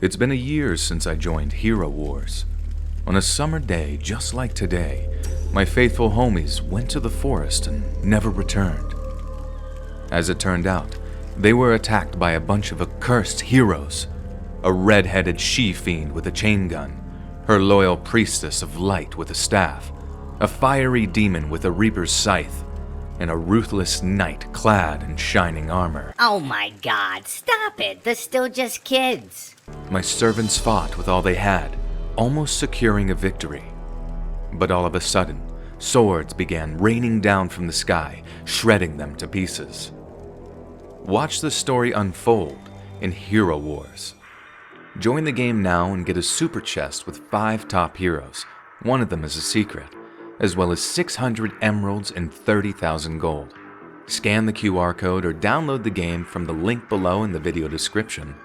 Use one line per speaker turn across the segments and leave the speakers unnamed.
It's been a year since I joined Hero Wars. On a summer day just like today, my faithful homies went to the forest and never returned. As it turned out, they were attacked by a bunch of accursed heroes. A red-headed she-fiend with a chain gun, her loyal priestess of light with a staff, a fiery demon with a reaper's scythe, and a ruthless knight clad in shining armor.
Oh my god, stop it! They're still just kids.
My servants fought with all they had, almost securing a victory. But all of a sudden, swords began raining down from the sky, shredding them to pieces. Watch the story unfold in Hero Wars. Join the game now and get a super chest with 5 top heroes, one of them is a secret, as well as 600 emeralds and 30,000 gold. Scan the QR code or download the game from the link below in the video description,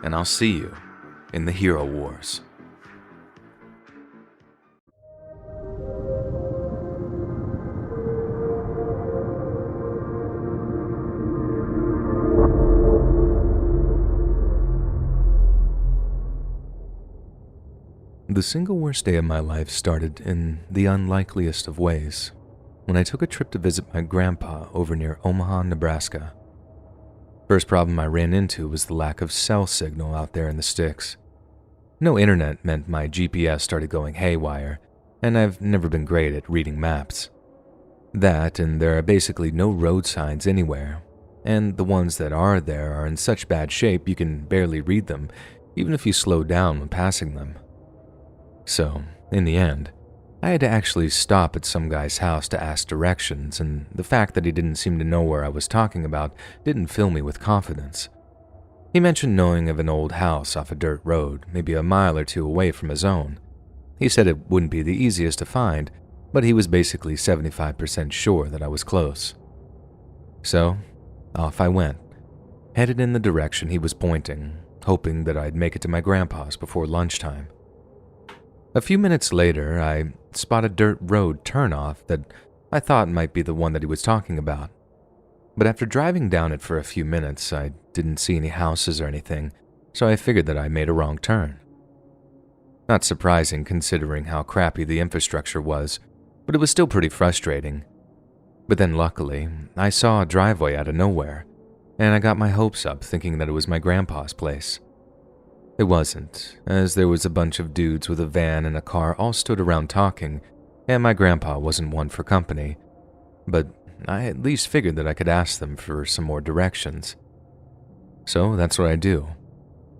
and I'll see you in the Hero Wars. The single worst day of my life started in the unlikeliest of ways, when I took a trip to visit my grandpa over near Omaha, Nebraska. First problem I ran into was the lack of cell signal out there in the sticks. No internet meant my GPS started going haywire, and I've never been great at reading maps. That, and there are basically no road signs anywhere, and the ones that are there are in such bad shape you can barely read them, even if you slow down when passing them. So, in the end, I had to actually stop at some guy's house to ask directions, and the fact that he didn't seem to know where I was talking about didn't fill me with confidence. He mentioned knowing of an old house off a dirt road, maybe a mile or 2 away from his own. He said it wouldn't be the easiest to find, but he was basically 75% sure that I was close. So, off I went, headed in the direction he was pointing, hoping that I'd make it to my grandpa's before lunchtime. A few minutes later, I spot a dirt road turnoff that I thought might be the one that he was talking about. But after driving down it for a few minutes, I didn't see any houses or anything, so I figured that I made a wrong turn. Not surprising considering how crappy the infrastructure was, but it was still pretty frustrating. But then luckily, I saw a driveway out of nowhere, and I got my hopes up thinking that it was my grandpa's place. It wasn't, as there was a bunch of dudes with a van and a car all stood around talking, and my grandpa wasn't one for company, but I at least figured that I could ask them for some more directions. So that's what I do.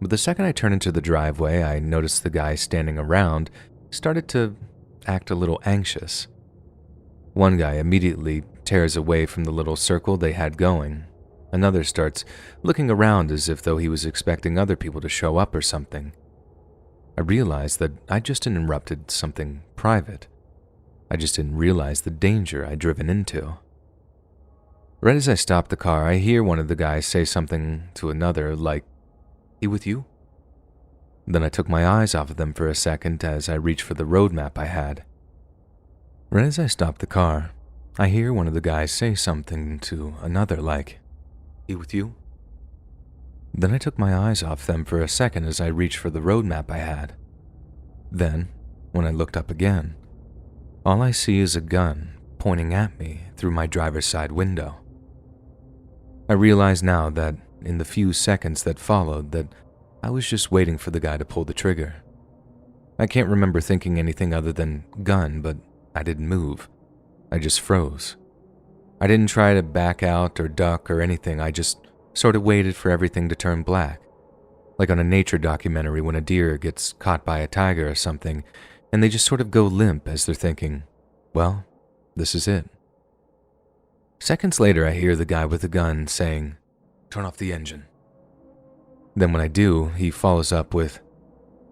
But the second I turned into the driveway, I noticed the guy standing around started to act a little anxious. One guy immediately tears away from the little circle they had going. Another starts looking around as if though he was expecting other people to show up or something. I realized that I just interrupted something private. I just didn't realize the danger I'd driven into. Right as I stopped the car, I hear one of the guys say something to another like, "He with you?" Then I took my eyes off of them for a second as I reached for the road map I had. Right as I stopped the car, I hear one of the guys say something to another like, "He with you?" Then I took my eyes off them for a second as I reached for the road map I had. Then, when I looked up again, all I see is a gun pointing at me through my driver's side window. I realize now that in the few seconds that followed that I was just waiting for the guy to pull the trigger. I can't remember thinking anything other than gun, but I didn't move. I just froze. I didn't try to back out or duck or anything, I just sort of waited for everything to turn black. Like on a nature documentary when a deer gets caught by a tiger or something, and they just sort of go limp as they're thinking, well, this is it. Seconds later, I hear the guy with the gun saying, "Turn off the engine." Then when I do, he follows up with,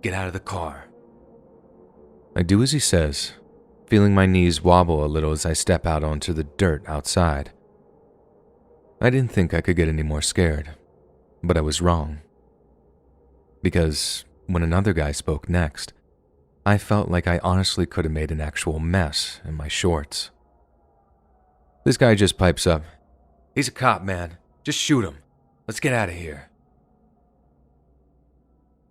"Get out of the car." I do as he says, feeling my knees wobble a little as I step out onto the dirt outside. I didn't think I could get any more scared, but I was wrong. Because when another guy spoke next, I felt like I honestly could have made an actual mess in my shorts. This guy just pipes up, "He's a cop, man. Just shoot him. Let's get out of here."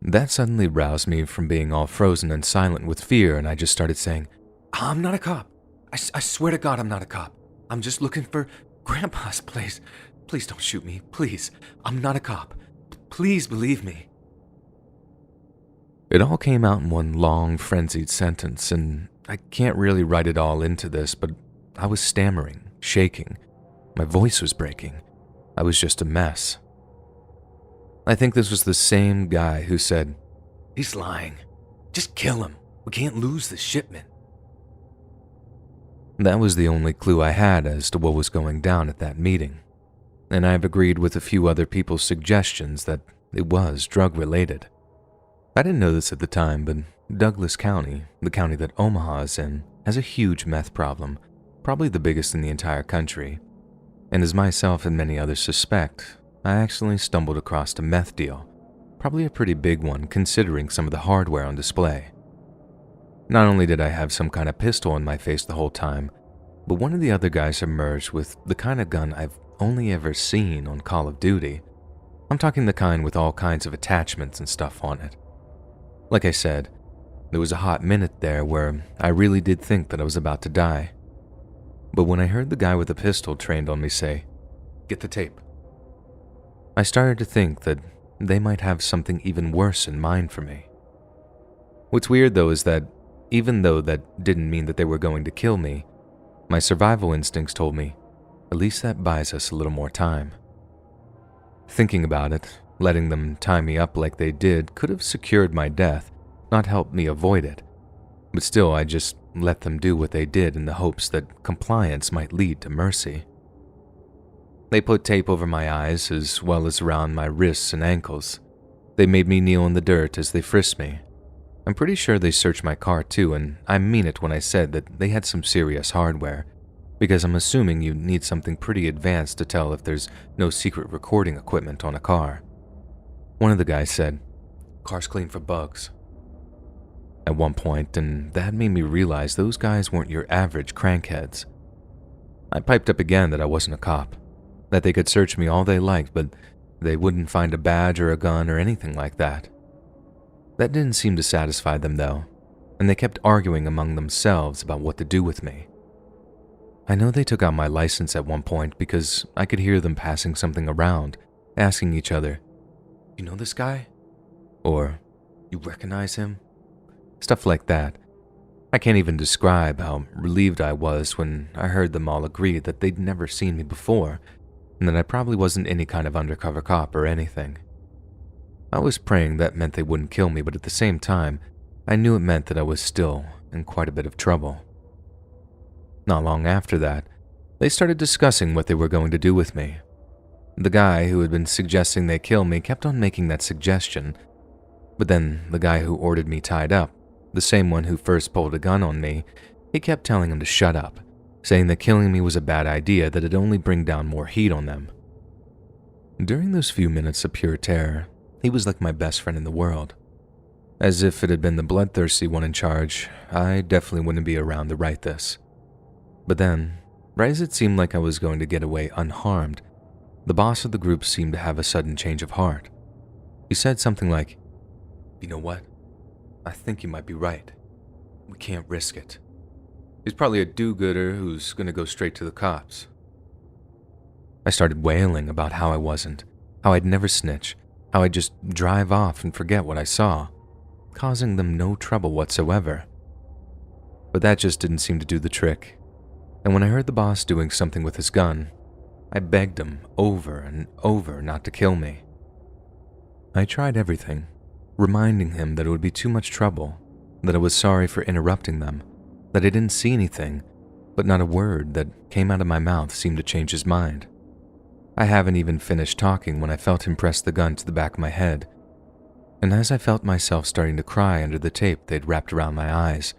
That suddenly roused me from being all frozen and silent with fear, and I just started saying, I'm not a cop. I swear to God I'm not a cop. I'm just looking for Grandpa's place. Please don't shoot me. Please. I'm not a cop. Please believe me. It all came out in one long, frenzied sentence, and I can't really write it all into this, but I was stammering, shaking. My voice was breaking. I was just a mess. I think this was the same guy who said, "He's lying. Just kill him. We can't lose this shipment." That was the only clue I had as to what was going down at that meeting, and I've agreed with a few other people's suggestions that it was drug-related. I didn't know this at the time, but Douglas County, the county that Omaha is in, has a huge meth problem, probably the biggest in the entire country. And as myself and many others suspect, I accidentally stumbled across a meth deal, probably a pretty big one considering some of the hardware on display. Not only did I have some kind of pistol in my face the whole time, but one of the other guys emerged with the kind of gun I've only ever seen on Call of Duty. I'm talking the kind with all kinds of attachments and stuff on it. Like I said, there was a hot minute there where I really did think that I was about to die. But when I heard the guy with the pistol trained on me say, "Get the tape," I started to think that they might have something even worse in mind for me. What's weird though is that even though that didn't mean that they were going to kill me, my survival instincts told me, at least that buys us a little more time. Thinking about it, letting them tie me up like they did could have secured my death, not helped me avoid it. But still, I just let them do what they did in the hopes that compliance might lead to mercy. They put tape over my eyes as well as around my wrists and ankles. They made me kneel in the dirt as they frisked me. I'm pretty sure they searched my car too, and I mean it when I said that they had some serious hardware, because I'm assuming you need something pretty advanced to tell if there's no secret recording equipment on a car. One of the guys said, "Car's clean for bugs," at one point, and that made me realize those guys weren't your average crankheads. I piped up again that I wasn't a cop, that they could search me all they liked, but they wouldn't find a badge or a gun or anything like that. That didn't seem to satisfy them though, and they kept arguing among themselves about what to do with me. I know they took out my license at one point because I could hear them passing something around, asking each other, "You know this guy?" Or, "You recognize him?" Stuff like that. I can't even describe how relieved I was when I heard them all agree that they'd never seen me before, and that I probably wasn't any kind of undercover cop or anything. I was praying that meant they wouldn't kill me, but at the same time, I knew it meant that I was still in quite a bit of trouble. Not long after that, they started discussing what they were going to do with me. The guy who had been suggesting they kill me kept on making that suggestion, but then the guy who ordered me tied up, the same one who first pulled a gun on me, he kept telling him to shut up, saying that killing me was a bad idea, that it'd only bring down more heat on them. During those few minutes of pure terror, he was like my best friend in the world. As if it had been the bloodthirsty one in charge, I definitely wouldn't be around to write this. But then, right as it seemed like I was going to get away unharmed, the boss of the group seemed to have a sudden change of heart. He said something like, "You know what? I think you might be right. We can't risk it. He's probably a do-gooder who's going to go straight to the cops." I started wailing about how I wasn't, how I'd never snitch, how I'd just drive off and forget what I saw, causing them no trouble whatsoever. But that just didn't seem to do the trick. And when I heard the boss doing something with his gun, I begged him over and over not to kill me. I tried everything, reminding him that it would be too much trouble, that I was sorry for interrupting them, that I didn't see anything, but not a word that came out of my mouth seemed to change his mind. I haven't even finished talking when I felt him press the gun to the back of my head, and as I felt myself starting to cry under the tape they'd wrapped around my eyes,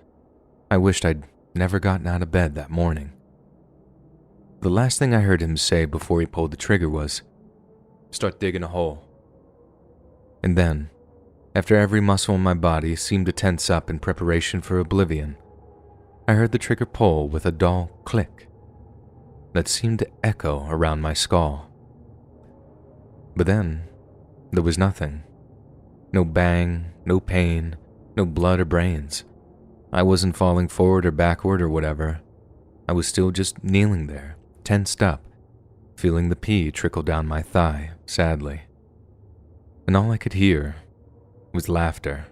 I wished I'd never gotten out of bed that morning. The last thing I heard him say before he pulled the trigger was, "Start digging a hole." And then, after every muscle in my body seemed to tense up in preparation for oblivion, I heard the trigger pull with a dull click that seemed to echo around my skull. But then, there was nothing. No bang, no pain, no blood or brains. I wasn't falling forward or backward or whatever. I was still just kneeling there, tensed up, feeling the pee trickle down my thigh, sadly. And all I could hear was laughter.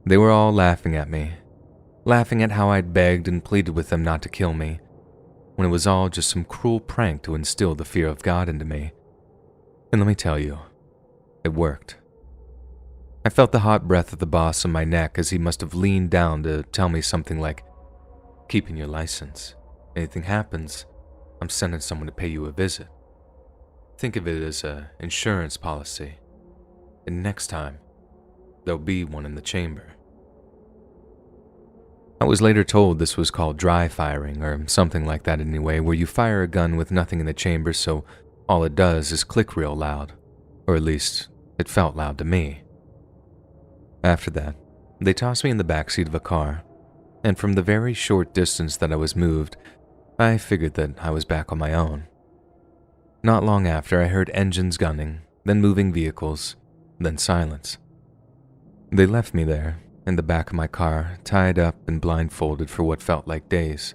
They were all laughing at me, laughing at how I'd begged and pleaded with them not to kill me, when it was all just some cruel prank to instill the fear of God into me. And let me tell you, it worked. I felt the hot breath of the boss on my neck as he must have leaned down to tell me something like, "Keeping your license. Anything happens, I'm sending someone to pay you a visit. Think of it as an insurance policy. And next time, there'll be one in the chamber." I was later told this was called dry firing, or something like that anyway, where you fire a gun with nothing in the chamber so all it does is click real loud. Or at least, it felt loud to me. After that, they tossed me in the backseat of a car, and from the very short distance that I was moved, I figured that I was back on my own. Not long after, I heard engines gunning, then moving vehicles, then silence. They left me there, in the back of my car, tied up and blindfolded for what felt like days.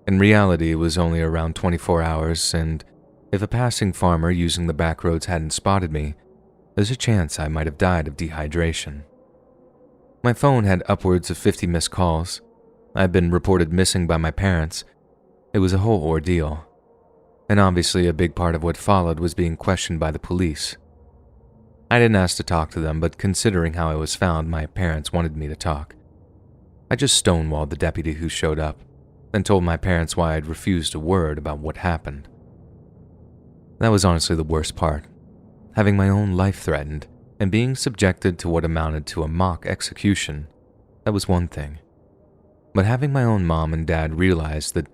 In reality, it was only around 24 hours, and if a passing farmer using the back roads hadn't spotted me, there's a chance I might have died of dehydration. My phone had upwards of 50 missed calls. I had been reported missing by my parents. It was a whole ordeal. And obviously a big part of what followed was being questioned by the police. I didn't ask to talk to them, but considering how I was found, my parents wanted me to talk. I just stonewalled the deputy who showed up, and told my parents why I'd refused a word about what happened. That was honestly the worst part. Having my own life threatened, and being subjected to what amounted to a mock execution, that was one thing. But having my own mom and dad realize that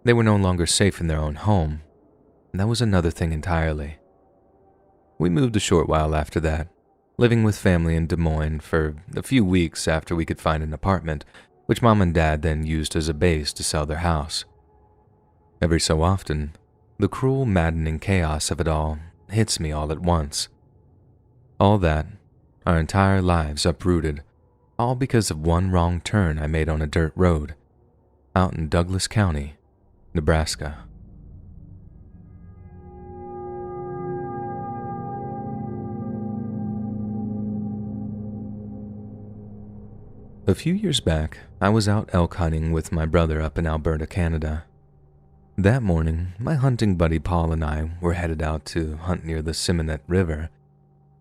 they were no longer safe in their own home, that was another thing entirely. We moved a short while after that, living with family in Des Moines for a few weeks after we could find an apartment, which Mom and Dad then used as a base to sell their house. Every so often, the cruel, maddening chaos of it all hits me all at once. All that, our entire lives uprooted, all because of one wrong turn I made on a dirt road, out in Douglas County, Nebraska. A few years back, I was out elk hunting with my brother up in Alberta, Canada. That morning, my hunting buddy Paul and I were headed out to hunt near the Simonette River,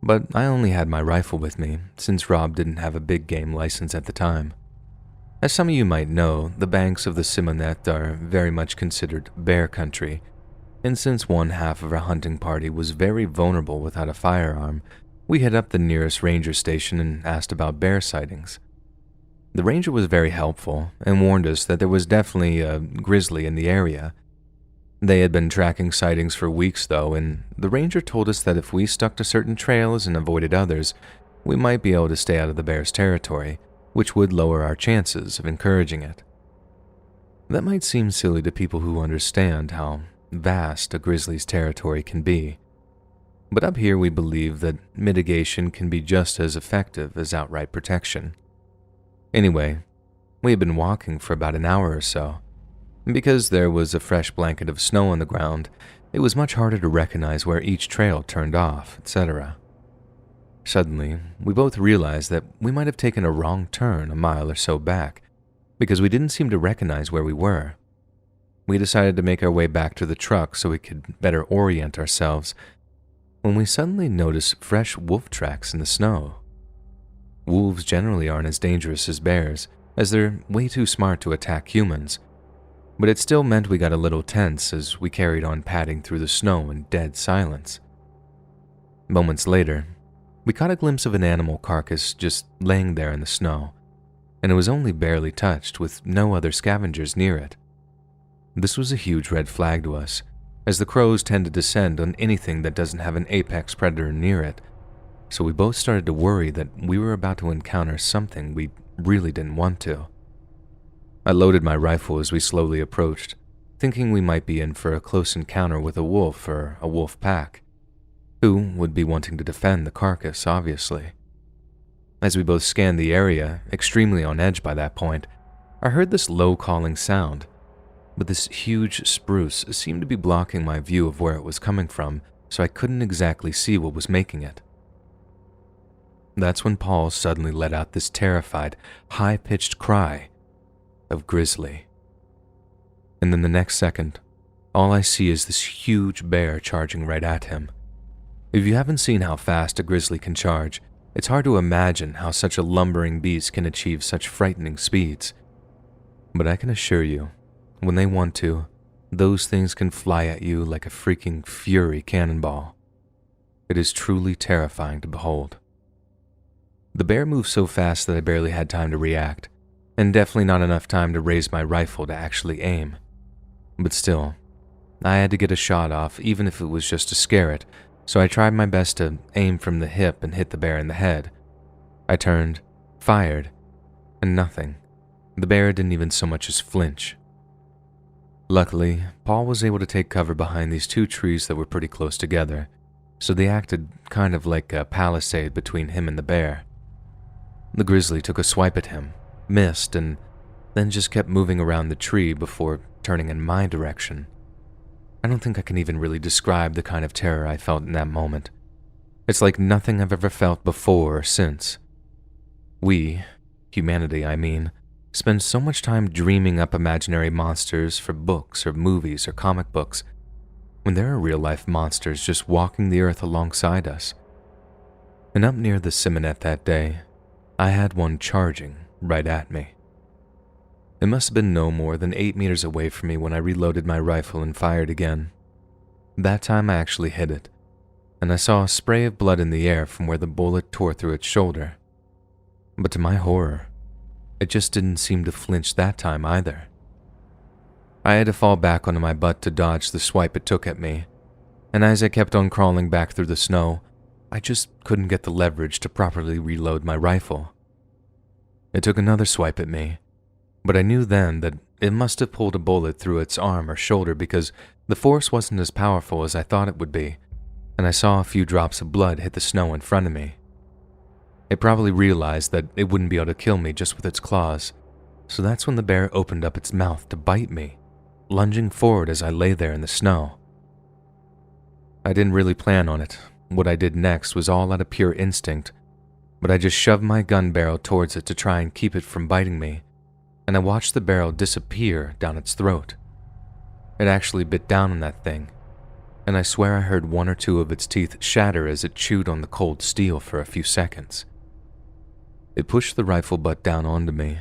but I only had my rifle with me since Rob didn't have a big game license at the time. As some of you might know, the banks of the Simonette are very much considered bear country, and since one half of our hunting party was very vulnerable without a firearm, we hit up the nearest ranger station and asked about bear sightings. The ranger was very helpful and warned us that there was definitely a grizzly in the area. They had been tracking sightings for weeks though, and the ranger told us that if we stuck to certain trails and avoided others, we might be able to stay out of the bear's territory, which would lower our chances of encouraging it. That might seem silly to people who understand how vast a grizzly's territory can be, but up here we believe that mitigation can be just as effective as outright protection. Anyway, we had been walking for about an hour or so. Because there was a fresh blanket of snow on the ground, it was much harder to recognize where each trail turned off, etc. Suddenly, we both realized that we might have taken a wrong turn a mile or so back, because we didn't seem to recognize where we were. We decided to make our way back to the truck so we could better orient ourselves, when we suddenly noticed fresh wolf tracks in the snow. Wolves generally aren't as dangerous as bears, as they're way too smart to attack humans, but it still meant we got a little tense as we carried on padding through the snow in dead silence. Moments later, we caught a glimpse of an animal carcass just laying there in the snow, and it was only barely touched with no other scavengers near it. This was a huge red flag to us, as the crows tend to descend on anything that doesn't have an apex predator near it, so we both started to worry that we were about to encounter something we really didn't want to. I loaded my rifle as we slowly approached, thinking we might be in for a close encounter with a wolf or a wolf pack. who would be wanting to defend the carcass, obviously. As we both scanned the area, extremely on edge by that point, I heard this low calling sound, but this huge spruce seemed to be blocking my view of where it was coming from, so I couldn't exactly see what was making it. That's when Paul suddenly let out this terrified, high-pitched cry of grizzly. And then the next second, all I see is this huge bear charging right at him. If you haven't seen how fast a grizzly can charge, it's hard to imagine how such a lumbering beast can achieve such frightening speeds. But I can assure you, when they want to, those things can fly at you like a freaking fury cannonball. It is truly terrifying to behold. The bear moved so fast that I barely had time to react, and definitely not enough time to raise my rifle to actually aim. But still, I had to get a shot off even if it was just to scare it, so I tried my best to aim from the hip and hit the bear in the head. I turned, fired, and nothing. The bear didn't even so much as flinch. Luckily, Paul was able to take cover behind these two trees that were pretty close together, so they acted kind of like a palisade between him and the bear. The grizzly took a swipe at him, missed, and then just kept moving around the tree before turning in my direction. I don't think I can even really describe the kind of terror I felt in that moment. It's like nothing I've ever felt before or since. We, humanity I mean, spend so much time dreaming up imaginary monsters for books or movies or comic books, when there are real-life monsters just walking the earth alongside us. And up near the Simonette that day, I had one charging right at me. It must have been no more than 8 meters away from me when I reloaded my rifle and fired again. That time I actually hit it, and I saw a spray of blood in the air from where the bullet tore through its shoulder. But to my horror, it just didn't seem to flinch that time either. I had to fall back onto my butt to dodge the swipe it took at me, and as I kept on crawling back through the snow, I just couldn't get the leverage to properly reload my rifle. It took another swipe at me, but I knew then that it must have pulled a bullet through its arm or shoulder because the force wasn't as powerful as I thought it would be, and I saw a few drops of blood hit the snow in front of me. It probably realized that it wouldn't be able to kill me just with its claws, so that's when the bear opened up its mouth to bite me, lunging forward as I lay there in the snow. I didn't really plan on it. What I did next was all out of pure instinct, but I just shoved my gun barrel towards it to try and keep it from biting me, and I watched the barrel disappear down its throat. It actually bit down on that thing, and I swear I heard one or two of its teeth shatter as it chewed on the cold steel for a few seconds. It pushed the rifle butt down onto me,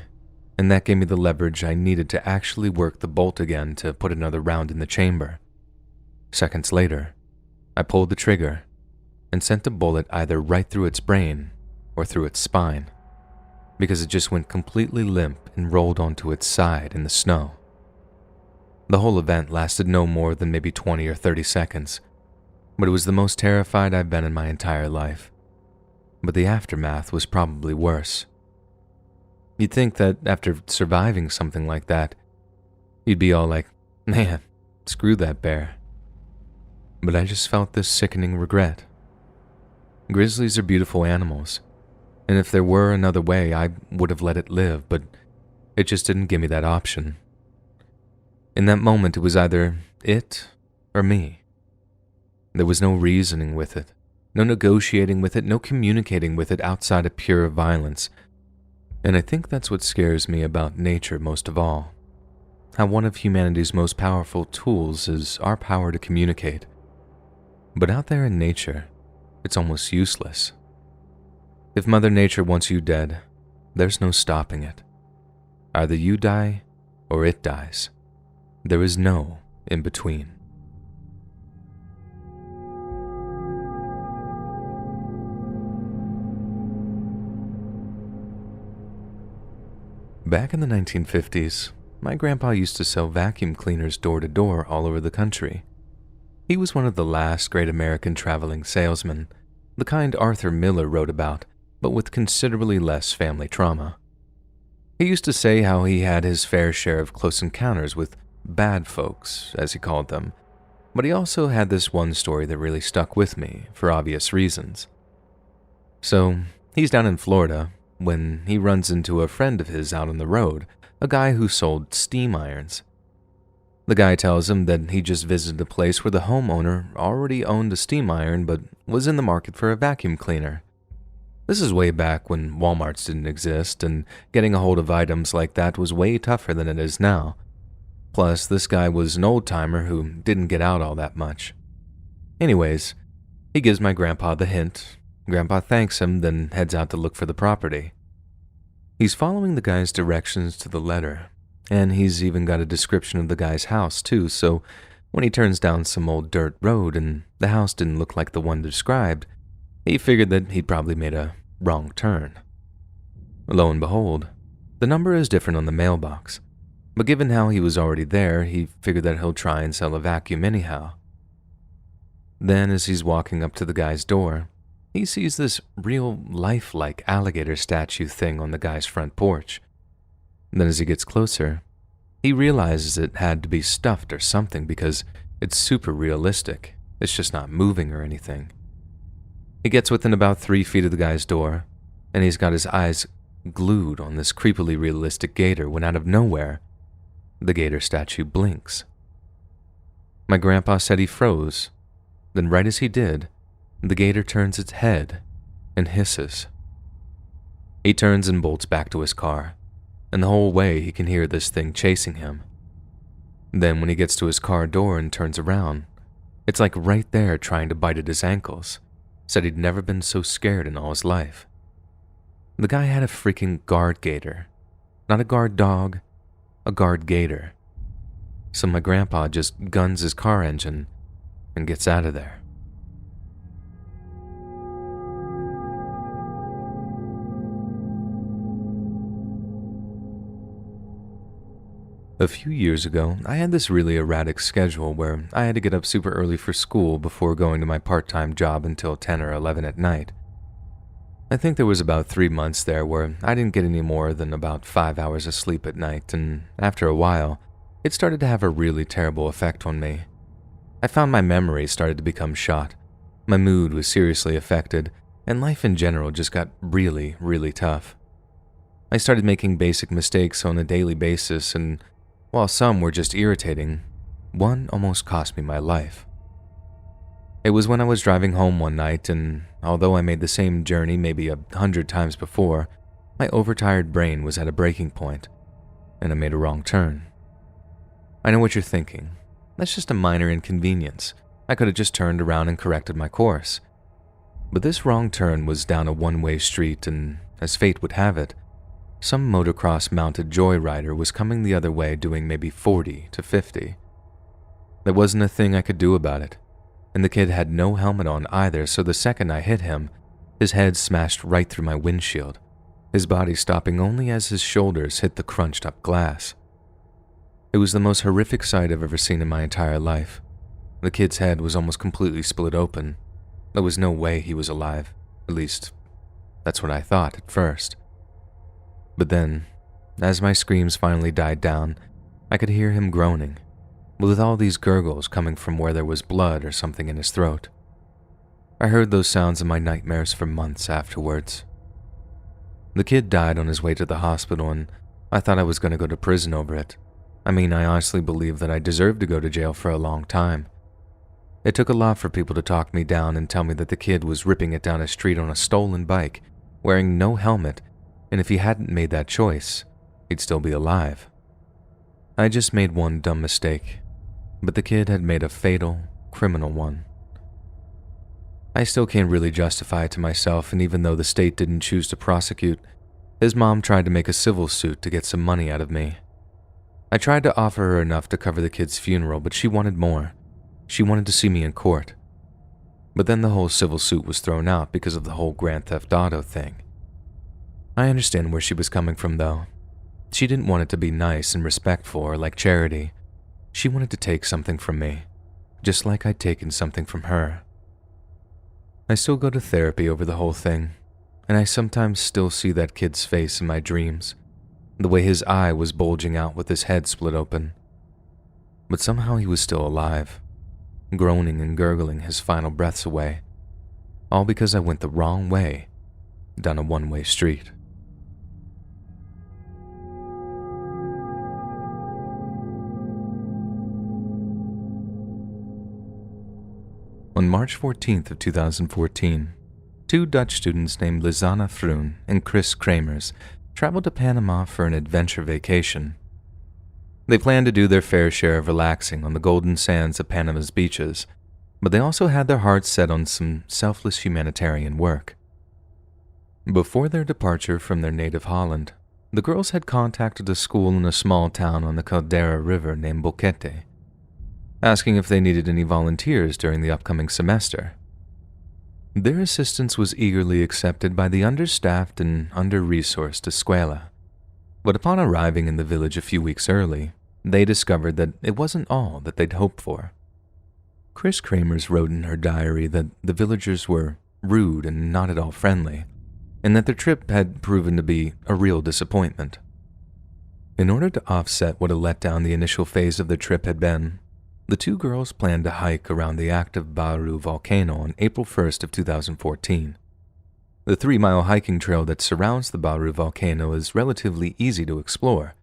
and that gave me the leverage I needed to actually work the bolt again to put another round in the chamber. Seconds later, I pulled the trigger and sent the bullet either right through its brain or through its spine, because it just went completely limp and rolled onto its side in the snow. The whole event lasted no more than maybe 20 or 30 seconds, but it was the most terrified I've been in my entire life. But the aftermath was probably worse. You'd think that after surviving something like that, you'd be all like, man, screw that bear. But I just felt this sickening regret. Grizzlies are beautiful animals, and if there were another way, I would have let it live, but it just didn't give me that option. In that moment, it was either it or me. There was no reasoning with it, no negotiating with it, no communicating with it outside of pure violence. And I think that's what scares me about nature most of all. How one of humanity's most powerful tools is our power to communicate. But out there in nature, it's almost useless. If Mother Nature wants you dead, there's no stopping it. Either you die or it dies. There is no in between. Back in the 1950s, my grandpa used to sell vacuum cleaners door to door all over the country. He was one of the last great American traveling salesmen, the kind Arthur Miller wrote about, but with considerably less family trauma. He used to say how he had his fair share of close encounters with bad folks, as he called them, But he also had this one story that really stuck with me for obvious reasons. So, he's down in Florida when he runs into a friend of his out on the road, a guy who sold steam irons. The guy tells him that he just visited a place where the homeowner already owned a steam iron but was in the market for a vacuum cleaner. This is way back when Walmarts didn't exist, and getting a hold of items like that was way tougher than it is now. Plus, this guy was an old-timer who didn't get out all that much. Anyways, he gives my grandpa the hint. Grandpa thanks him, then heads out to look for the property. He's following the guy's directions to the letter, and he's even got a description of the guy's house too, so when he turns down some old dirt road and the house didn't look like the one described, he figured that he'd probably made a wrong turn. Lo and behold, the number is different on the mailbox, but given how he was already there, he figured that he'll try and sell a vacuum anyhow. Then, as he's walking up to the guy's door, he sees this real lifelike alligator statue thing on the guy's front porch. Then as he gets closer, he realizes it had to be stuffed or something because it's super realistic. It's just not moving or anything. He gets within about 3 feet of the guy's door, and he's got his eyes glued on this creepily realistic gator when out of nowhere, the gator statue blinks. My grandpa said he froze. Then right as he did, the gator turns its head and hisses. He turns and bolts back to his car, and the whole way he can hear this thing chasing him. Then when he gets to his car door and turns around, it's like right there trying to bite at his ankles. Said he'd never been so scared in all his life. The guy had a freaking guard gator. Not a guard dog, a guard gator. So my grandpa just guns his car engine and gets out of there. A few years ago, I had this really erratic schedule where I had to get up super early for school before going to my part-time job until 10 or 11 at night. I think there was about 3 months there where I didn't get any more than about 5 hours of sleep at night, and after a while, it started to have a really terrible effect on me. I found my memory started to become shot, my mood was seriously affected, and life in general just got really, really tough. I started making basic mistakes on a daily basis, and while some were just irritating, one almost cost me my life. It was when I was driving home one night, and although I made the same journey maybe 100 times before, my overtired brain was at a breaking point, and I made a wrong turn. I know what you're thinking. That's just a minor inconvenience. I could have just turned around and corrected my course. But this wrong turn was down a one-way street, and as fate would have it, some motocross-mounted joyrider was coming the other way doing maybe 40 to 50. There wasn't a thing I could do about it, and the kid had no helmet on either, so the second I hit him, his head smashed right through my windshield, his body stopping only as his shoulders hit the crunched-up glass. It was the most horrific sight I've ever seen in my entire life. The kid's head was almost completely split open. There was no way he was alive. At least, that's what I thought at first. But then, as my screams finally died down, I could hear him groaning, with all these gurgles coming from where there was blood or something in his throat. I heard those sounds in my nightmares for months afterwards. The kid died on his way to the hospital, and I thought I was going to go to prison over it. I honestly believed that I deserved to go to jail for a long time. It took a lot for people to talk me down and tell me that the kid was ripping it down a street on a stolen bike, wearing no helmet, and if he hadn't made that choice, he'd still be alive. I just made one dumb mistake, but the kid had made a fatal, criminal one. I still can't really justify it to myself, and even though the state didn't choose to prosecute, his mom tried to make a civil suit to get some money out of me. I tried to offer her enough to cover the kid's funeral, but she wanted more. She wanted to see me in court. But then the whole civil suit was thrown out because of the whole Grand Theft Auto thing. I understand where she was coming from, though. She didn't want it to be nice and respectful or like charity. She wanted to take something from me, just like I'd taken something from her. I still go to therapy over the whole thing, and I sometimes still see that kid's face in my dreams, the way his eye was bulging out with his head split open. But somehow he was still alive. groaning and gurgling his final breaths away, all because I went the wrong way down a one-way street. On March 14th of 2014, two Dutch students named Lisanne Froon and Chris Kramers traveled to Panama for an adventure vacation. They planned to do their fair share of relaxing on the golden sands of Panama's beaches, but they also had their hearts set on some selfless humanitarian work. Before their departure from their native Holland, the girls had contacted a school in a small town on the Caldera River named Boquete, asking if they needed any volunteers during the upcoming semester. Their assistance was eagerly accepted by the understaffed and under-resourced escuela, but upon arriving in the village a few weeks early, they discovered that it wasn't all that they'd hoped for. Chris Kramers wrote in her diary that the villagers were rude and not at all friendly, and that their trip had proven to be a real disappointment. In order to offset what a letdown the initial phase of their trip had been, the two girls planned to hike around the active Baru volcano on April 1st of 2014. The 3-mile hiking trail that surrounds the Baru volcano is relatively easy to explore,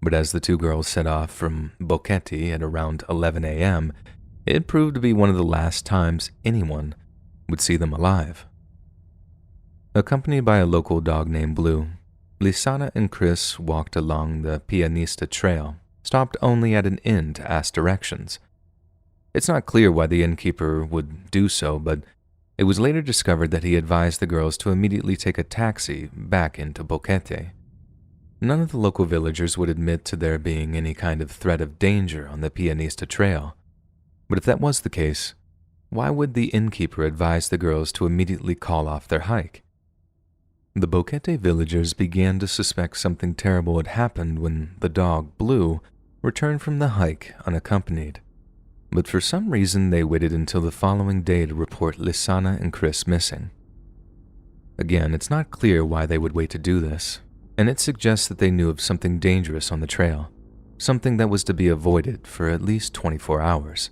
but as the two girls set off from Boquete at around 11 a.m., it proved to be one of the last times anyone would see them alive. Accompanied by a local dog named Blue, Lisanne and Chris walked along the Pianista Trail, stopped only at an inn to ask directions. It's not clear why the innkeeper would do so, but it was later discovered that he advised the girls to immediately take a taxi back into Boquete. None of the local villagers would admit to there being any kind of threat of danger on the Pianista Trail, but if that was the case, why would the innkeeper advise the girls to immediately call off their hike? The Boquete villagers began to suspect something terrible had happened when the dog, Blue, returned from the hike unaccompanied, but for some reason they waited until the following day to report Lisanne and Chris missing. Again, it's not clear why they would wait to do this, and it suggests that they knew of something dangerous on the trail, something that was to be avoided for at least 24 hours.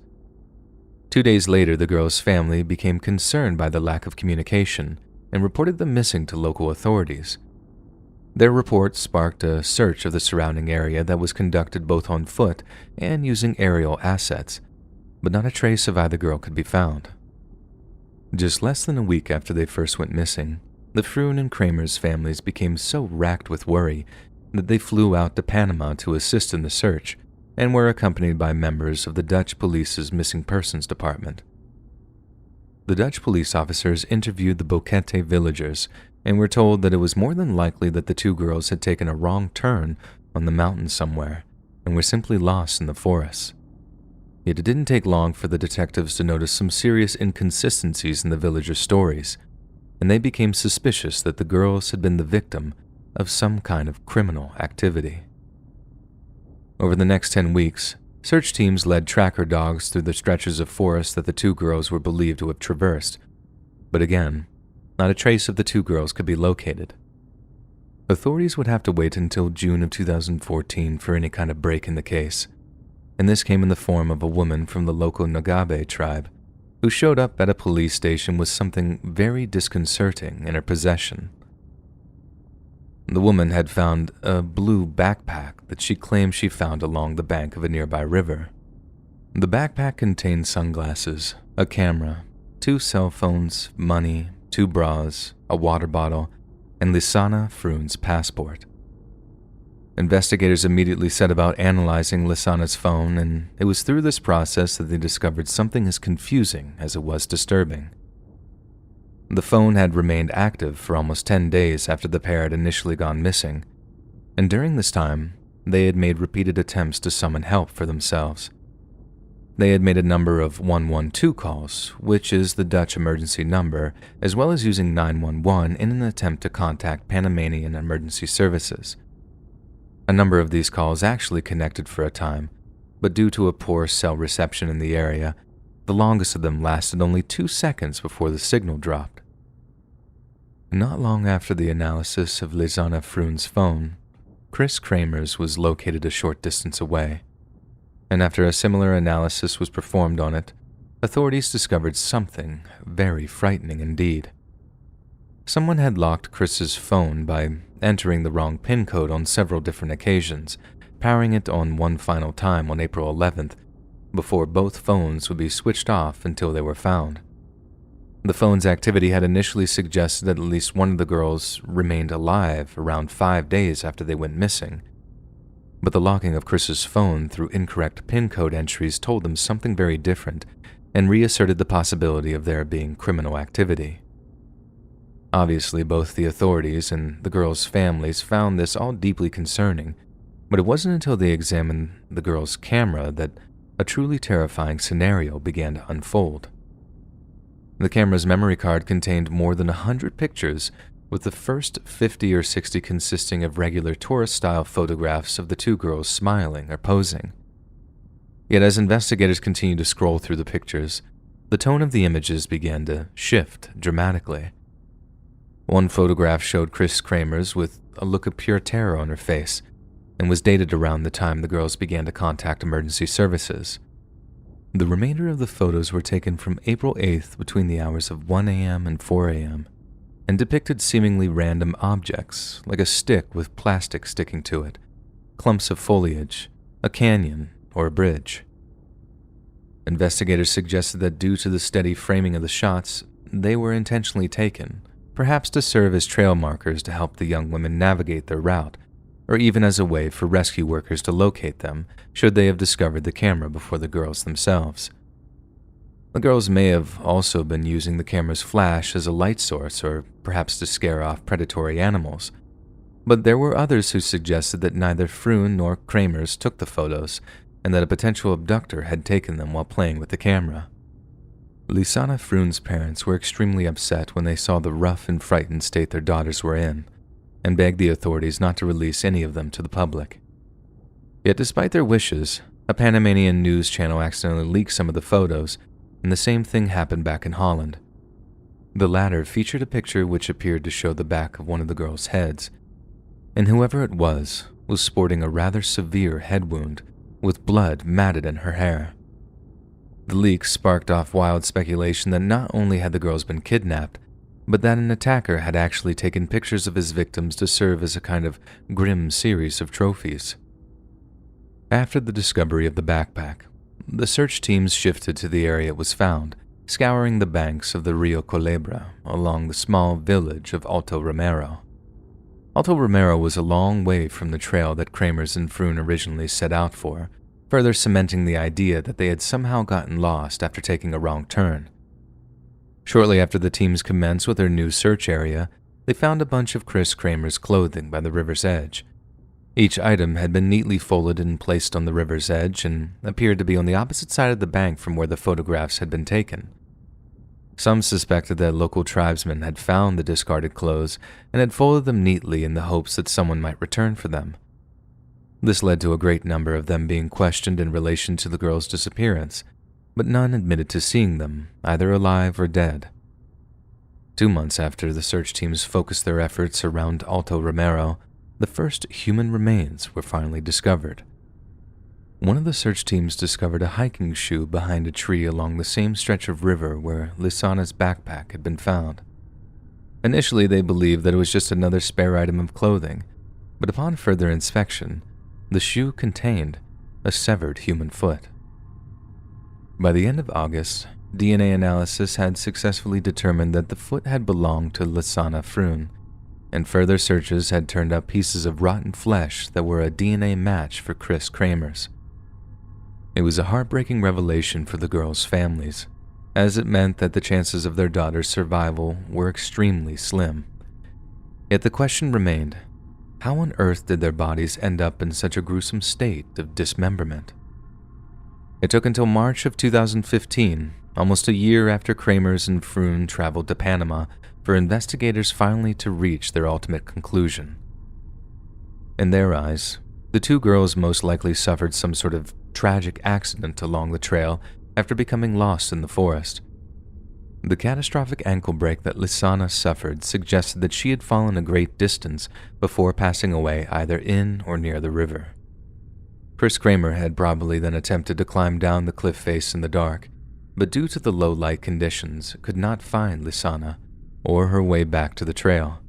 2 days later, the girls' family became concerned by the lack of communication and reported them missing to local authorities. Their report sparked a search of the surrounding area that was conducted both on foot and using aerial assets, but not a trace of either girl could be found. Just less than a week after they first went missing, the Froon and Kramers families became so racked with worry that they flew out to Panama to assist in the search and were accompanied by members of the Dutch police's missing persons department. The Dutch police officers interviewed the Boquete villagers and were told that it was more than likely that the two girls had taken a wrong turn on the mountain somewhere and were simply lost in the forest. Yet it didn't take long for the detectives to notice some serious inconsistencies in the villagers' stories, and they became suspicious that the girls had been the victim of some kind of criminal activity. Over the next 10 weeks, search teams led tracker dogs through the stretches of forest that the two girls were believed to have traversed, but again, not a trace of the two girls could be located. Authorities would have to wait until June of 2014 for any kind of break in the case, and this came in the form of a woman from the local Nagabe tribe who showed up at a police station with something very disconcerting in her possession. The woman had found a blue backpack that she claimed she found along the bank of a nearby river. The backpack contained sunglasses, a camera, 2 cell phones, money, 2 bras, a water bottle, and Lisanne Froon's passport. Investigators immediately set about analyzing Lisanne's phone, and it was through this process that they discovered something as confusing as it was disturbing. The phone had remained active for almost 10 days after the pair had initially gone missing, and during this time, they had made repeated attempts to summon help for themselves. They had made a number of 112 calls, which is the Dutch emergency number, as well as using 911 in an attempt to contact Panamanian emergency services. A number of these calls actually connected for a time, but due to a poor cell reception in the area, the longest of them lasted only 2 seconds before the signal dropped. Not long after the analysis of Lisanne Froon's phone, Chris Kramers was located a short distance away, and after a similar analysis was performed on it, authorities discovered something very frightening indeed. Someone had locked Chris's phone by entering the wrong PIN code on several different occasions, powering it on one final time on April 11th, before both phones would be switched off until they were found. The phone's activity had initially suggested that at least one of the girls remained alive around 5 days after they went missing, but the locking of Chris's phone through incorrect PIN code entries told them something very different and reasserted the possibility of there being criminal activity. Obviously, both the authorities and the girls' families found this all deeply concerning, but it wasn't until they examined the girls' camera that a truly terrifying scenario began to unfold. The camera's memory card contained more than 100 pictures, with the first 50 or 60 consisting of regular tourist-style photographs of the two girls smiling or posing. Yet as investigators continued to scroll through the pictures, the tone of the images began to shift dramatically. One photograph showed Chris Kramer's with a look of pure terror on her face and was dated around the time the girls began to contact emergency services. The remainder of the photos were taken from April 8th between the hours of 1 a.m. and 4 a.m. and depicted seemingly random objects like a stick with plastic sticking to it, clumps of foliage, a canyon, or a bridge. Investigators suggested that due to the steady framing of the shots, they were intentionally taken, perhaps to serve as trail markers to help the young women navigate their route, or even as a way for rescue workers to locate them should they have discovered the camera before the girls themselves. The girls may have also been using the camera's flash as a light source or perhaps to scare off predatory animals, but there were others who suggested that neither Froon nor Kramers took the photos and that a potential abductor had taken them while playing with the camera. Lisanna Froon's parents were extremely upset when they saw the rough and frightened state their daughters were in, and begged the authorities not to release any of them to the public. Yet despite their wishes, a Panamanian news channel accidentally leaked some of the photos, and the same thing happened back in Holland. The latter featured a picture which appeared to show the back of one of the girls' heads, and whoever it was sporting a rather severe head wound, with blood matted in her hair. The leak sparked off wild speculation that not only had the girls been kidnapped, but that an attacker had actually taken pictures of his victims to serve as a kind of grim series of trophies. After the discovery of the backpack, the search teams shifted to the area it was found, scouring the banks of the Rio Culebra along the small village of Alto Romero. Alto Romero was a long way from the trail that Kramers and Froon originally set out for, further cementing the idea that they had somehow gotten lost after taking a wrong turn. Shortly after the teams commenced with their new search area, they found a bunch of Chris Kramer's clothing by the river's edge. Each item had been neatly folded and placed on the river's edge and appeared to be on the opposite side of the bank from where the photographs had been taken. Some suspected that local tribesmen had found the discarded clothes and had folded them neatly in the hopes that someone might return for them. This led to a great number of them being questioned in relation to the girls' disappearance, but none admitted to seeing them, either alive or dead. 2 months after the search teams focused their efforts around Alto Romero, the first human remains were finally discovered. One of the search teams discovered a hiking shoe behind a tree along the same stretch of river where Lisanna's backpack had been found. Initially, they believed that it was just another spare item of clothing, but upon further inspection, the shoe contained a severed human foot. By the end of August, DNA analysis had successfully determined that the foot had belonged to Lisanna Froon, and further searches had turned up pieces of rotten flesh that were a DNA match for Chris Kramers. It was a heartbreaking revelation for the girls' families, as it meant that the chances of their daughter's survival were extremely slim. Yet the question remained, how on earth did their bodies end up in such a gruesome state of dismemberment? It took until March of 2015, almost a year after Kramers and Froon traveled to Panama, for investigators finally to reach their ultimate conclusion. In their eyes, the two girls most likely suffered some sort of tragic accident along the trail after becoming lost in the forest. The catastrophic ankle break that Lisanna suffered suggested that she had fallen a great distance before passing away either in or near the river. Chris Kramer had probably then attempted to climb down the cliff face in the dark, but due to the low light conditions, could not find Lisana or her way back to the trail.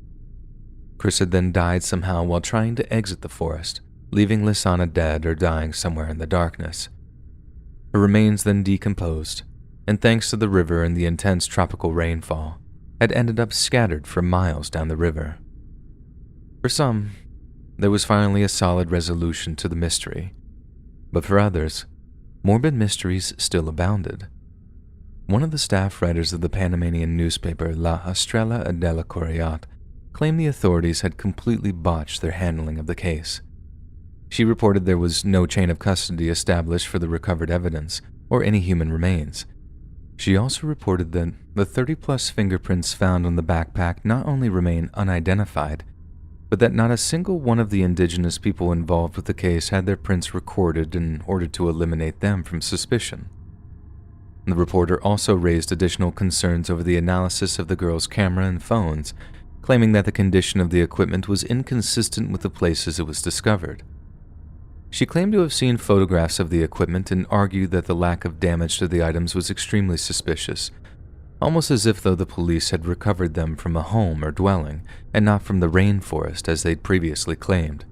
Chris had then died somehow while trying to exit the forest, leaving Lisana dead or dying somewhere in the darkness. Her remains then decomposed, and thanks to the river and the intense tropical rainfall, had ended up scattered for miles down the river. For some, there was finally a solid resolution to the mystery, but for others, morbid mysteries still abounded. One of the staff writers of the Panamanian newspaper La Estrella de la Coryat claimed the authorities had completely botched their handling of the case. She reported there was no chain of custody established for the recovered evidence or any human remains. She also reported that the 30-plus fingerprints found on the backpack not only remain unidentified, but that not a single one of the indigenous people involved with the case had their prints recorded in order to eliminate them from suspicion. The reporter also raised additional concerns over the analysis of the girl's camera and phones, claiming that the condition of the equipment was inconsistent with the places it was discovered. She claimed to have seen photographs of the equipment and argued that the lack of damage to the items was extremely suspicious, almost as if though the police had recovered them from a home or dwelling and not from the rainforest as they'd previously claimed.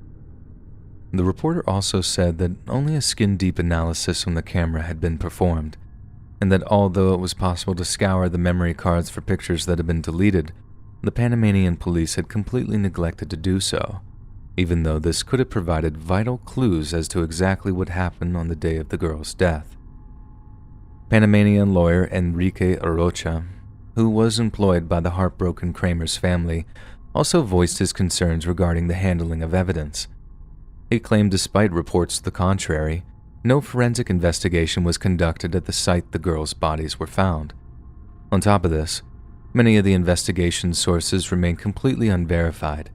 The reporter also said that only a skin-deep analysis on the camera had been performed, and that although it was possible to scour the memory cards for pictures that had been deleted, the Panamanian police had completely neglected to do so, even though this could have provided vital clues as to exactly what happened on the day of the girl's death. Panamanian lawyer Enrique Arocha, who was employed by the heartbroken Kramer's family, also voiced his concerns regarding the handling of evidence. He claimed despite reports to the contrary, no forensic investigation was conducted at the site the girls' bodies were found. On top of this, many of the investigation sources remain completely unverified,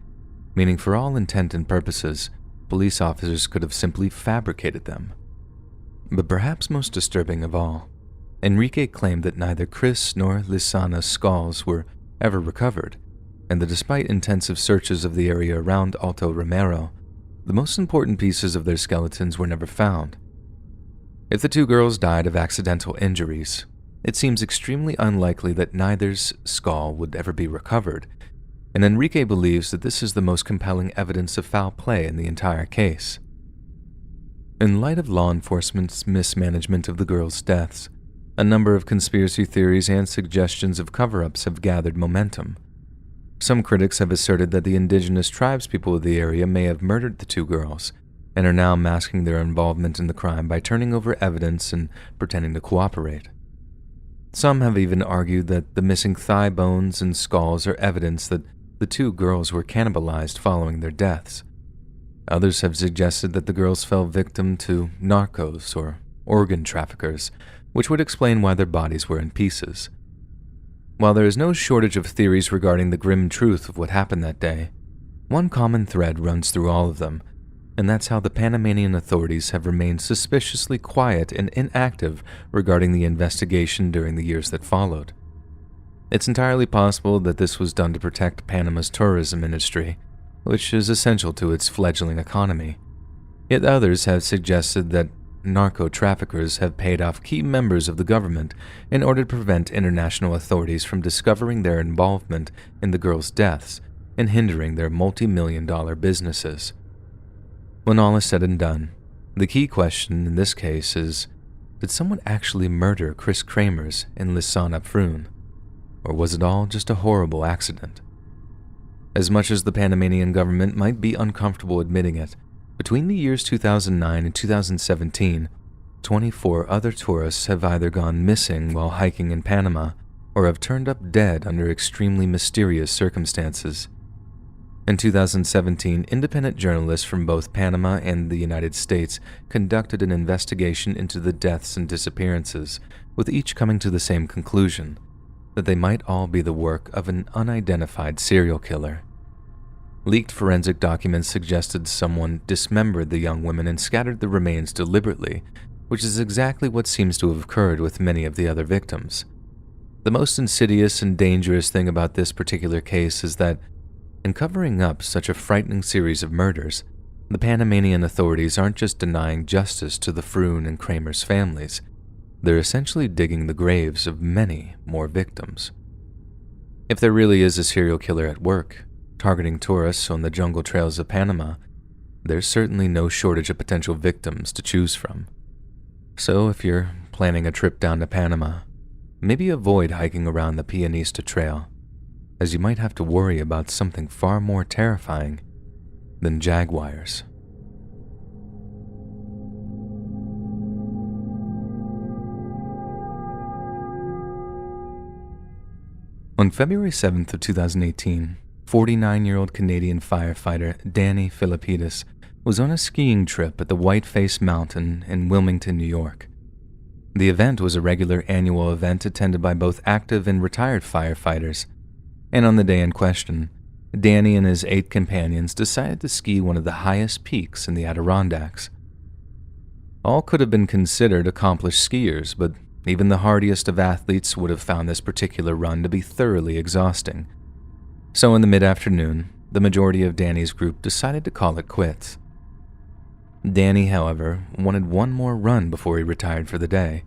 meaning for all intent and purposes, police officers could have simply fabricated them. But perhaps most disturbing of all, Enrique claimed that neither Chris nor Lisana's skulls were ever recovered, and that despite intensive searches of the area around Alto Romero, the most important pieces of their skeletons were never found. If the two girls died of accidental injuries, it seems extremely unlikely that neither's skull would ever be recovered, and Enrique believes that this is the most compelling evidence of foul play in the entire case. In light of law enforcement's mismanagement of the girls' deaths, a number of conspiracy theories and suggestions of cover-ups have gathered momentum. Some critics have asserted that the indigenous tribespeople of the area may have murdered the two girls, and are now masking their involvement in the crime by turning over evidence and pretending to cooperate. Some have even argued that the missing thigh bones and skulls are evidence that the two girls were cannibalized following their deaths. Others have suggested that the girls fell victim to narcos or organ traffickers, which would explain why their bodies were in pieces. While there is no shortage of theories regarding the grim truth of what happened that day, one common thread runs through all of them, and that's how the Panamanian authorities have remained suspiciously quiet and inactive regarding the investigation during the years that followed. It's entirely possible that this was done to protect Panama's tourism industry, which is essential to its fledgling economy. Yet others have suggested that narco-traffickers have paid off key members of the government in order to prevent international authorities from discovering their involvement in the girls' deaths and hindering their multi-million-dollar businesses. When all is said and done, the key question in this case is, did someone actually murder Chris Kramers and Lisana Froon? Or was it all just a horrible accident? As much as the Panamanian government might be uncomfortable admitting it, between the years 2009 and 2017, 24 other tourists have either gone missing while hiking in Panama or have turned up dead under extremely mysterious circumstances. In 2017, independent journalists from both Panama and the United States conducted an investigation into the deaths and disappearances, with each coming to the same conclusion, that they might all be the work of an unidentified serial killer. Leaked forensic documents suggested someone dismembered the young women and scattered the remains deliberately, which is exactly what seems to have occurred with many of the other victims. The most insidious and dangerous thing about this particular case is that, in covering up such a frightening series of murders, the Panamanian authorities aren't just denying justice to the Froon and Kramers families, they're essentially digging the graves of many more victims. If there really is a serial killer at work, targeting tourists on the jungle trails of Panama, there's certainly no shortage of potential victims to choose from. So if you're planning a trip down to Panama, maybe avoid hiking around the Pianista Trail, as you might have to worry about something far more terrifying than jaguars. On February 7th of 2018, 49-year-old Canadian firefighter Danny Philippidis was on a skiing trip at the Whiteface Mountain in Wilmington, New York. The event was a regular annual event attended by both active and retired firefighters, and on the day in question, Danny and his 8 companions decided to ski one of the highest peaks in the Adirondacks. All could have been considered accomplished skiers, but even the hardiest of athletes would have found this particular run to be thoroughly exhausting. So in the mid-afternoon, the majority of Danny's group decided to call it quits. Danny, however, wanted one more run before he retired for the day,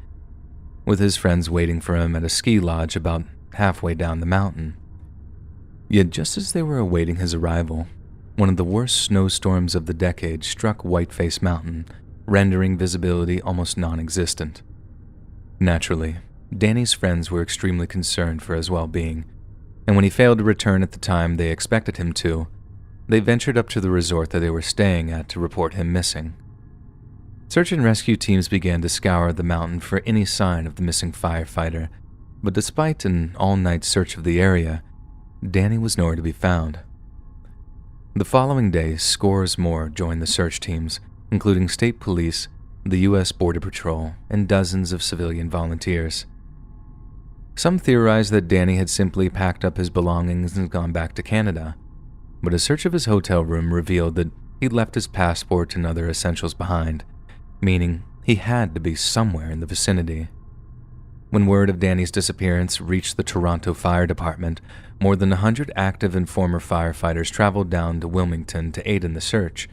with his friends waiting for him at a ski lodge about halfway down the mountain. Yet just as they were awaiting his arrival, one of the worst snowstorms of the decade struck Whiteface Mountain, rendering visibility almost non-existent. Naturally, Danny's friends were extremely concerned for his well-being, and when he failed to return at the time they expected him to, they ventured up to the resort that they were staying at to report him missing. Search and rescue teams began to scour the mountain for any sign of the missing firefighter, but despite an all-night search of the area, Danny was nowhere to be found. The following day, scores more joined the search teams, including state police, the U.S. Border Patrol, and dozens of civilian volunteers. Some theorized that Danny had simply packed up his belongings and gone back to Canada, but a search of his hotel room revealed that he'd left his passport and other essentials behind, meaning he had to be somewhere in the vicinity. When word of Danny's disappearance reached the Toronto Fire Department, more than 100 active and former firefighters traveled down to Wilmington to aid in the search.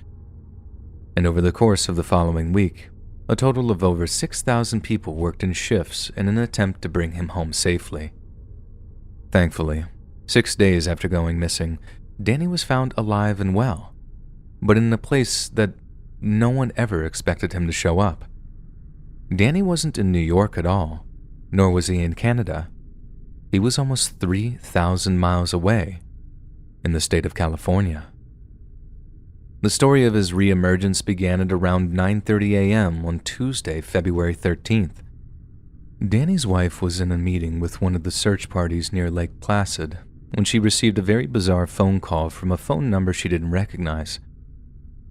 And over the course of the following week, a total of over 6,000 people worked in shifts in an attempt to bring him home safely. Thankfully, 6 days after going missing, Danny was found alive and well, but in a place that no one ever expected him to show up. Danny wasn't in New York at all, nor was he in Canada. He was almost 3,000 miles away, in the state of California. The story of his re-emergence began at around 9:30 a.m. on Tuesday, February 13th. Danny's wife was in a meeting with one of the search parties near Lake Placid when she received a very bizarre phone call from a phone number she didn't recognize.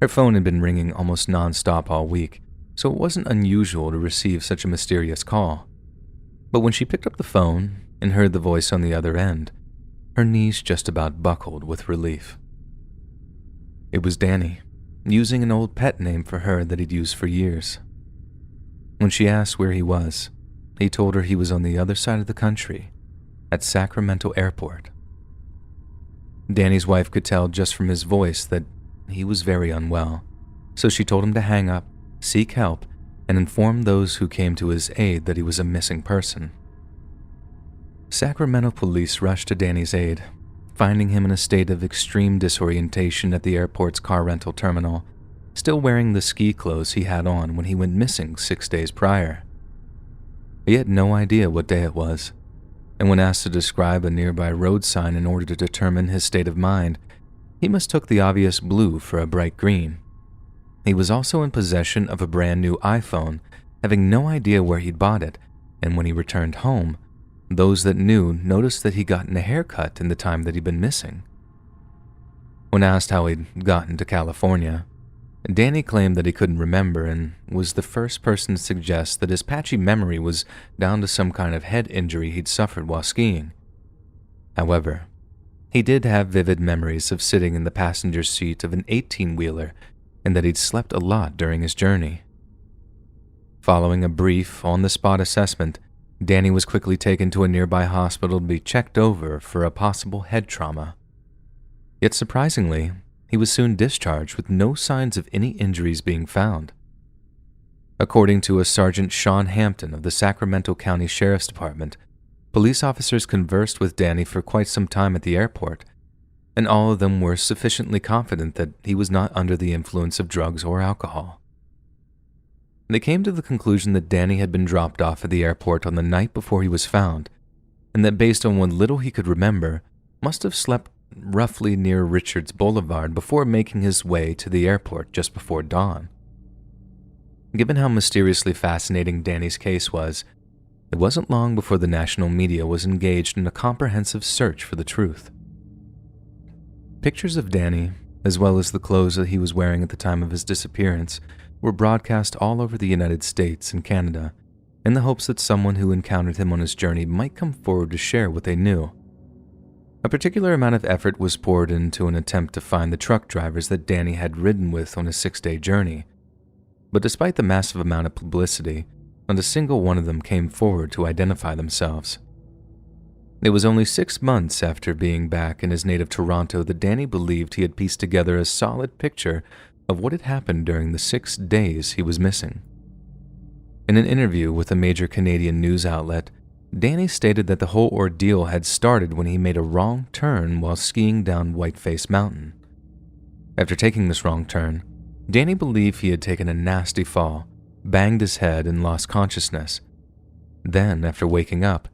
Her phone had been ringing almost non-stop all week, so it wasn't unusual to receive such a mysterious call. But when she picked up the phone and heard the voice on the other end, her knees just about buckled with relief. It was Danny, using an old pet name for her that he'd used for years. When she asked where he was, he told her he was on the other side of the country, at Sacramento Airport. Danny's wife could tell just from his voice that he was very unwell, so she told him to hang up, seek help, and inform those who came to his aid that he was a missing person. Sacramento police rushed to Danny's aid, finding him in a state of extreme disorientation at the airport's car rental terminal, still wearing the ski clothes he had on when he went missing 6 days prior. He had no idea what day it was, and when asked to describe a nearby road sign in order to determine his state of mind, he mistook the obvious blue for a bright green. He was also in possession of a brand new iPhone, having no idea where he'd bought it, and when he returned home, those that knew noticed that he'd gotten a haircut in the time that he'd been missing. When asked how he'd gotten to California, Danny claimed that he couldn't remember and was the first person to suggest that his patchy memory was down to some kind of head injury he'd suffered while skiing. However, he did have vivid memories of sitting in the passenger seat of an 18-wheeler and that he'd slept a lot during his journey. Following a brief, on-the-spot assessment, Danny was quickly taken to a nearby hospital to be checked over for a possible head trauma. Yet surprisingly, he was soon discharged with no signs of any injuries being found. According to a Sergeant Sean Hampton of the Sacramento County Sheriff's Department, police officers conversed with Danny for quite some time at the airport, and all of them were sufficiently confident that he was not under the influence of drugs or alcohol. They came to the conclusion that Danny had been dropped off at the airport on the night before he was found, and that based on what little he could remember, must have slept roughly near Richards Boulevard before making his way to the airport just before dawn. Given how mysteriously fascinating Danny's case was, it wasn't long before the national media was engaged in a comprehensive search for the truth. Pictures of Danny, as well as the clothes that he was wearing at the time of his disappearance, were broadcast all over the United States and Canada in the hopes that someone who encountered him on his journey might come forward to share what they knew. A particular amount of effort was poured into an attempt to find the truck drivers that Danny had ridden with on his 6-day journey. But despite the massive amount of publicity, not a single one of them came forward to identify themselves. It was only 6 months after being back in his native Toronto that Danny believed he had pieced together a solid picture of what had happened during the 6 days he was missing. In an interview with a major Canadian news outlet, Danny stated that the whole ordeal had started when he made a wrong turn while skiing down Whiteface Mountain. After taking this wrong turn, Danny believed he had taken a nasty fall, banged his head, and lost consciousness. Then, after waking up,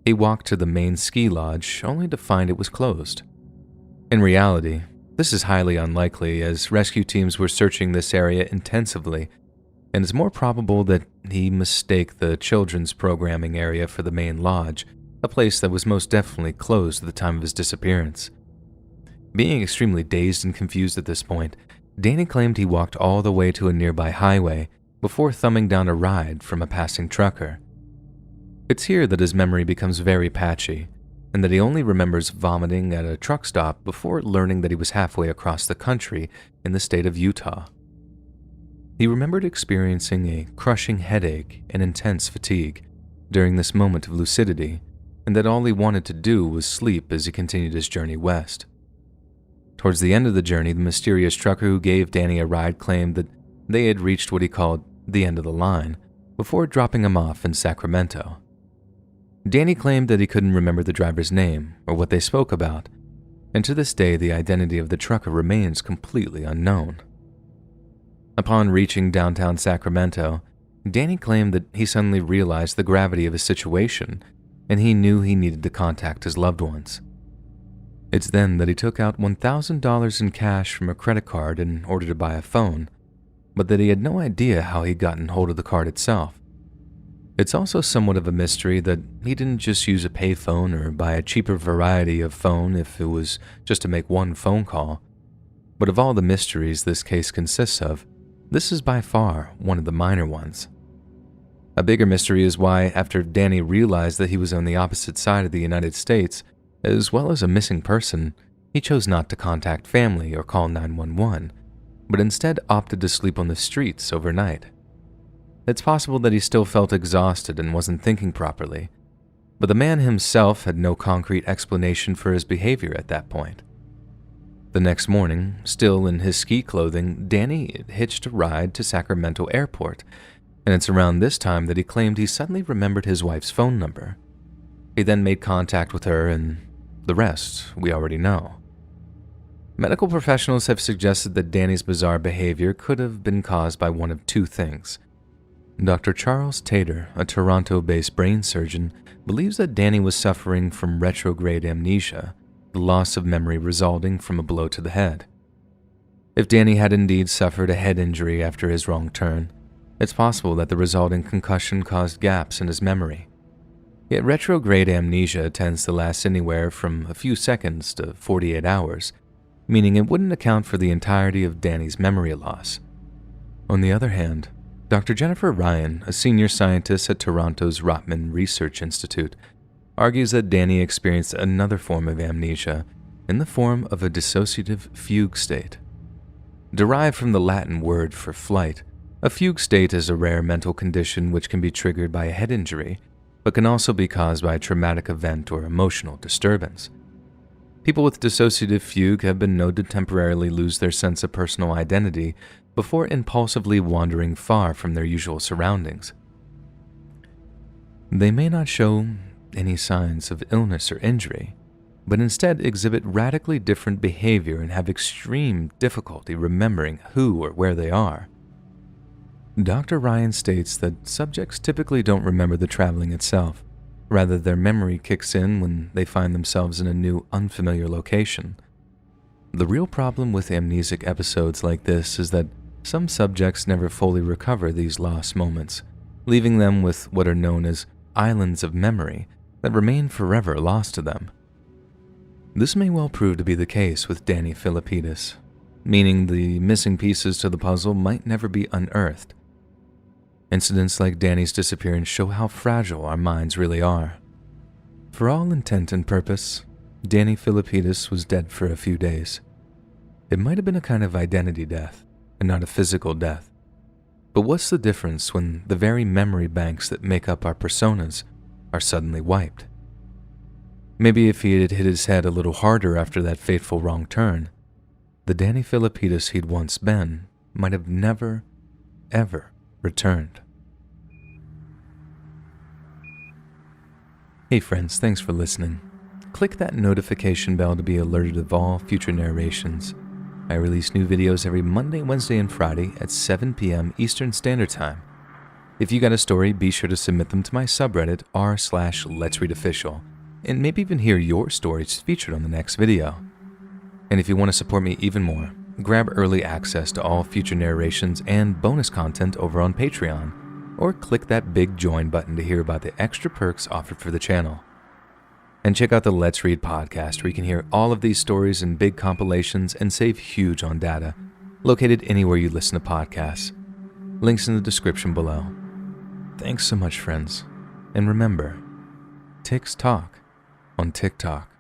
he walked to the main ski lodge only to find it was closed. In reality, this is highly unlikely as rescue teams were searching this area intensively, and it's more probable that he mistake the children's programming area for the main lodge, a place that was most definitely closed at the time of his disappearance. Being extremely dazed and confused at this point, Danny claimed he walked all the way to a nearby highway before thumbing down a ride from a passing trucker. It's here that his memory becomes very patchy, and that he only remembers vomiting at a truck stop before learning that he was halfway across the country in the state of Utah. He remembered experiencing a crushing headache and intense fatigue during this moment of lucidity, and that all he wanted to do was sleep as he continued his journey west. Towards the end of the journey, the mysterious trucker who gave Danny a ride claimed that they had reached what he called the end of the line before dropping him off in Sacramento. Danny claimed that he couldn't remember the driver's name or what they spoke about, and to this day the identity of the trucker remains completely unknown. Upon reaching downtown Sacramento, Danny claimed that he suddenly realized the gravity of his situation, and he knew he needed to contact his loved ones. It's then that he took out $1,000 in cash from a credit card in order to buy a phone, but that he had no idea how he'd gotten hold of the card itself. It's also somewhat of a mystery that he didn't just use a payphone or buy a cheaper variety of phone if it was just to make one phone call. But of all the mysteries this case consists of, this is by far one of the minor ones. A bigger mystery is why, after Danny realized that he was on the opposite side of the United States, as well as a missing person, he chose not to contact family or call 911, but instead opted to sleep on the streets overnight. It's possible that he still felt exhausted and wasn't thinking properly, but the man himself had no concrete explanation for his behavior at that point. The next morning, still in his ski clothing, Danny hitched a ride to Sacramento Airport, and it's around this time that he claimed he suddenly remembered his wife's phone number. He then made contact with her, and the rest we already know. Medical professionals have suggested that Danny's bizarre behavior could have been caused by one of two things. Dr. Charles Tater, a Toronto-based brain surgeon, believes that Danny was suffering from retrograde amnesia, the loss of memory resulting from a blow to the head. If Danny had indeed suffered a head injury after his wrong turn, it's possible that the resulting concussion caused gaps in his memory. Yet retrograde amnesia tends to last anywhere from a few seconds to 48 hours, meaning it wouldn't account for the entirety of Danny's memory loss. On the other hand, Dr. Jennifer Ryan, a senior scientist at Toronto's Rotman Research Institute, argues that Danny experienced another form of amnesia in the form of a dissociative fugue state. Derived from the Latin word for flight, a fugue state is a rare mental condition which can be triggered by a head injury, but can also be caused by a traumatic event or emotional disturbance. People with dissociative fugue have been known to temporarily lose their sense of personal identity before impulsively wandering far from their usual surroundings. They may not show any signs of illness or injury, but instead exhibit radically different behavior and have extreme difficulty remembering who or where they are. Dr. Ryan states that subjects typically don't remember the traveling itself. Rather, their memory kicks in when they find themselves in a new, unfamiliar location. The real problem with amnesic episodes like this is that some subjects never fully recover these lost moments, leaving them with what are known as islands of memory that remain forever lost to them. This may well prove to be the case with Danny Philippidis, meaning the missing pieces to the puzzle might never be unearthed. Incidents like Danny's disappearance show how fragile our minds really are. For all intent and purpose, Danny Philippidis was dead for a few days. It might have been a kind of identity death, and not a physical death. But what's the difference when the very memory banks that make up our personas are suddenly wiped? Maybe if he had hit his head a little harder after that fateful wrong turn, the Danny Philippidis he'd once been might have never, ever returned. Hey friends, thanks for listening. Click that notification bell to be alerted of all future narrations. I release new videos every Monday, Wednesday, and Friday at 7 p.m. Eastern Standard Time. If you got a story, be sure to submit them to my subreddit r/Let'sReadOfficial, and maybe even hear your stories featured on the next video. And if you want to support me even more, grab early access to all future narrations and bonus content over on Patreon, or click that big join button to hear about the extra perks offered for the channel. And check out the Let's Read podcast, where you can hear all of these stories in big compilations and save huge on data, located anywhere you listen to podcasts. Links in the description below. Thanks so much, friends. And remember, Ticks talk on TikTok.